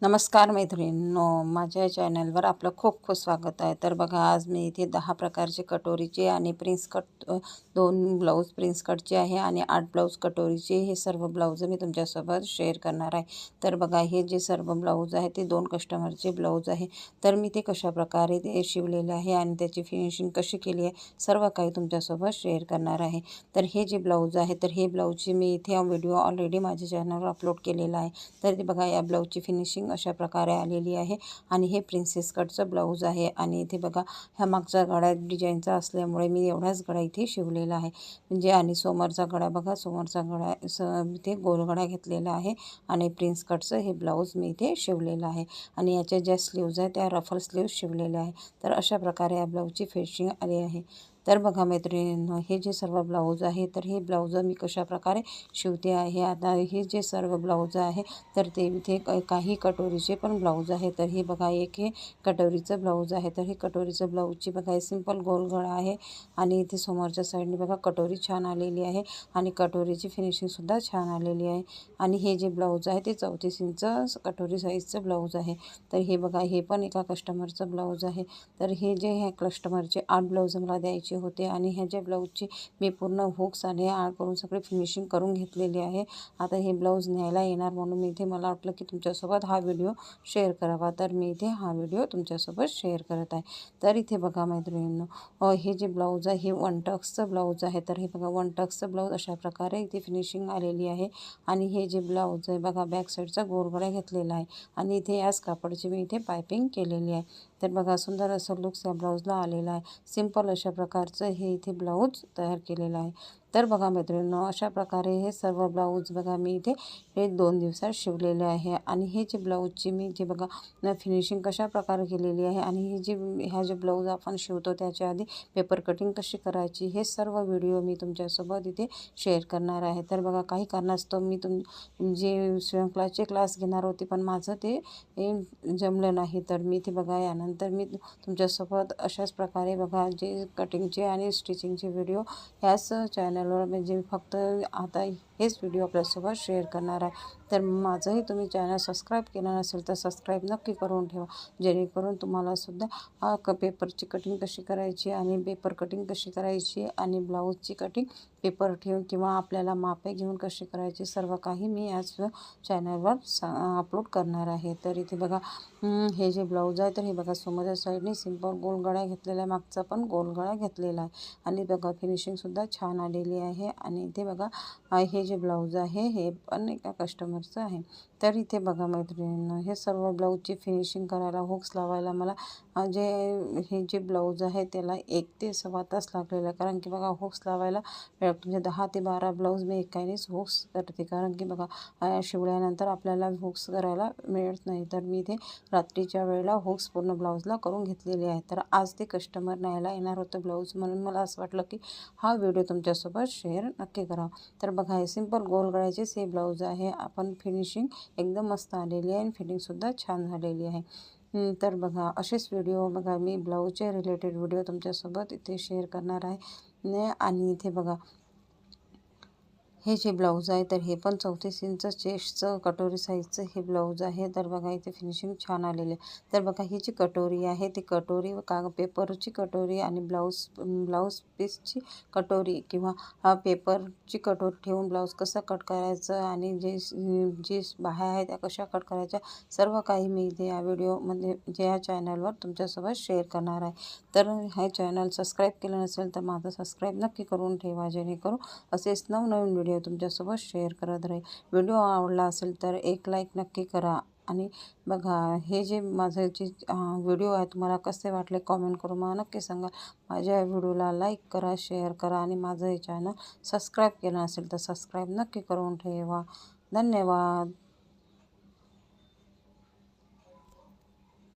नमस्कार मैत्रिणींनो, माझ्या चॅनलवर आपलं खूप खूप स्वागत आहे. तर बघा, आज मी इथे 10 प्रकारचे कटोरीचे आणि प्रिन्स कट 2 ब्लाऊज प्रिन्स कटचे आहे आणि 8 ब्लाऊज कटोरीचे हे सर्व ब्लाऊज मी तुमच्यासोबत शेअर करणार आहे. तर बघा, हे जे सर्व ब्लाऊज आहे ते 2 कस्टमरचे ब्लाऊज आहे. तर मी ते कशाप्रकारे ते शिवलेले आहे आणि त्याची फिनिशिंग कशी केली आहे सर्व काही तुमच्यासोबत शेअर करणार आहे. तर हे जे ब्लाऊज आहे तर हे ब्लाऊजची मी इथे व्हिडिओ ऑलरेडी माझ्या चॅनलवर अपलोड केलेला आहे. तर ते बघा, या ब्लाऊजची फिनिशिंग अशा प्रकारे आलेली आहे आणि हे प्रिन्सेस कटचं ब्लाऊज आहे. आणि इथे बघा, ह्या मागचा गळा डिझाईनचा असल्यामुळे मी एवढाच गळा इथे शिवलेला आहे. म्हणजे आणि समोरचा गळा बघा, समोरचा गळा इथे गोल गळा घेतलेला आहे आणि प्रिन्स कटचं हे ब्लाऊज मी इथे शिवलेलं आहे. आणि याच्या ज्या स्लीव्ज आहेत त्या रफल स्लीव्ज शिवलेल्या आहे. तर अशा प्रकारे या ब्लाऊजची फिनिशिंग आली आहे. तर बघा मैत्रिणींनो, हे जे सर्व ब्लाऊज आहे तर हे ब्लाऊज मी कशाप्रकारे शिवते आहे. आता हे जे सर्व ब्लाऊज आहे तर ते इथे काही कटोरीचे पण ब्लाऊज आहे. तर हे बघा, एक हे कटोरीचं ब्लाऊज आहे. तर हे कटोरीचं ब्लाऊजची बघा, हे सिंपल गोल गळा आहे आणि इथे समोरच्या साईडने बघा कटोरी छान आलेली आहे आणि कटोरीची फिनिशिंगसुद्धा छान आलेली आहे. आणि हे जे ब्लाऊज आहे ते 34 इंच कटोरी साईजचं ब्लाऊज आहे. तर हे बघा, हे पण एका कस्टमरचं ब्लाऊज आहे. तर हे जे ह्या कस्टमरचे 8 ब्लाऊज मला द्यायचे होते आणि ह्या ज्या ब्लाऊजची मी पूर्ण हुक्स आणि आळ करून सगळी फिनिशिंग करून घेतलेली आहे. आता हे ब्लाऊज न्यायला येणार म्हणून मी इथे मला वाटलं की तुमच्यासोबत हा व्हिडिओ शेअर करावा. तर मी इथे हा व्हिडिओ तुमच्यासोबत शेअर करत आहे. तर इथे बघा मैत्रिणींनो, हे जे ब्लाऊज आहे हे 1 टक्सचं ब्लाऊज आहे. तर हे बघा, 1 टक्सचं ब्लाऊज अशा प्रकारे इथे फिनिशिंग आलेली आहे. आणि हे जे ब्लाऊज आहे बघा, बॅक साईडचा गोलगळा घेतलेला आहे आणि इथे याच कापडची मी इथे पायपिंग केलेली आहे. तर बघा, सुंदर असं लुक्स या ब्लाऊजला आलेला आहे. सिंपल अशा प्रकारचं हे इथे ब्लाऊज तयार केलेलं आहे. तर बघा मैत्रिणींनो, अशा प्रकारे हे सर्व ब्लाऊज बघा मी इथे हे 2 दिवसात शिवलेले आहे. आणि हे जे ब्लाऊजची मी जे बघा फिनिशिंग कशा प्रकारे केलेली आहे आणि ह्या जे ब्लाऊज आपण शिवतो त्याच्या आधी पेपर कटिंग कशी करायची हे सर्व व्हिडिओ मी तुमच्यासोबत इथे शेअर करणार आहे. तर बघा, काही कारणास्तव मी जे स्वयंपाकाचे क्लास घेणार होते पण माझं ते जमलं नाही. तर मी इथे बघा, यानंतर मी तुमच्यासोबत अशाच प्रकारे बघा जे कटिंगचे आणि स्टिचिंगचे व्हिडिओ ह्याच चॅनलवर म्हणजे फक्त आता हेच व्हिडिओ आपल्यासोबत शेअर करणार आहे. तर माझंही तुम्ही चॅनल सबस्क्राईब केलं नसेल तर सबस्क्राईब नक्की करून ठेवा, जेणेकरून तुम्हालासुद्धा पेपरची कटिंग कशी करायची आणि पेपर कटिंग कशी करायची आणि ब्लाऊजची कटिंग पेपर ठेवून किंवा आपल्याला मापे घेऊन कशी करायची सर्व काही मी याच चॅनलवर अपलोड करणार आहे. तर इथे बघा, हे जे ब्लाऊज आहे तर हे बघा, समोरच्या साईडने सिंपल गोलगळा घेतलेला आहे, मागचा पण गोलगळा घेतलेला आहे आणि बघा फिनिशिंगसुद्धा छान आलेली आहे. आणि इथे बघा, हे जे ब्लाऊज आहे हे पण एका कस्टमरचं आहे. तर इथे बघा मैत्रिणींनो, हे सर्व ब्लाऊजची फिनिशिंग करायला हुक्स लावायला मला हे जे ब्लाऊज आहे त्याला 1 ते सव्वा तास लागलेला आहे. कारण की बघा, हुक्स लावायला म्हणजे 10 ते 12 ब्लाऊज मी एकानेच हुक्स करते. कारण की बघा, शिवल्यानंतर आपल्याला हुक्स करायला मिळत नाही. तर मी इथे रात्रीच्या वेळेला हुक्स पूर्ण ब्लाऊजला करून घेतलेले आहे. तर आज ते कस्टमर न्यायला येणार होतं ब्लाऊज, म्हणून मला असं वाटलं की हा व्हिडिओ तुमच्यासोबत शेअर नक्की करावा. तर बघा, हे सिंपल गोल गळ्याचेच हे ब्लाऊज आहे. आपण फिनिशिंग एकदम मस्त आलेली आहे आणि फिटिंगसुद्धा छान झालेली आहे. तर बघा, असेच व्हिडिओ बघा मी ब्लाऊजचे रिलेटेड व्हिडिओ तुमच्यासोबत इथे शेअर करणार आहे. आणि इथे बघा, हे जे ब्लाऊज आहे तर हे पण 34 इंच चेस्टचं कटोरी साईजचं हे ब्लाऊज आहे. तर बघा, इथे फिनिशिंग छान आलेली आहे. तर बघा, ही जी कटोरी आहे ती कटोरी पेपरची कटोरी आणि ब्लाऊज पीसची कटोरी किंवा पेपरची कटोरी ठेवून ब्लाऊज कसं कट करायचं आणि जे बाह्या आहेत त्या कशा कट करायच्या सर्व काही मी इथे या व्हिडिओमध्ये जे या चॅनलवर तुमच्यासोबत शेअर करणार आहे. तर हे चॅनल सबस्क्राईब केलं नसेल तर माझं सबस्क्राईब नक्की करून ठेवा, जेणेकरून असेच नवनवीन व्हिडिओ तुमच्यासोबत शेअर करत राहील. व्हिडिओ आवडला असेल तर एक लाईक नक्की करा. आणि बघा, हे जे माझं जे व्हिडिओ आहे तुम्हाला कसे वाटले कॉमेंट करून मला नक्की सांगा. माझ्या व्हिडिओला लाईक करा, शेअर करा आणि माझं हे चॅनल सबस्क्राईब केलं असेल तर सबस्क्राईब नक्की करून ठेवा. धन्यवाद.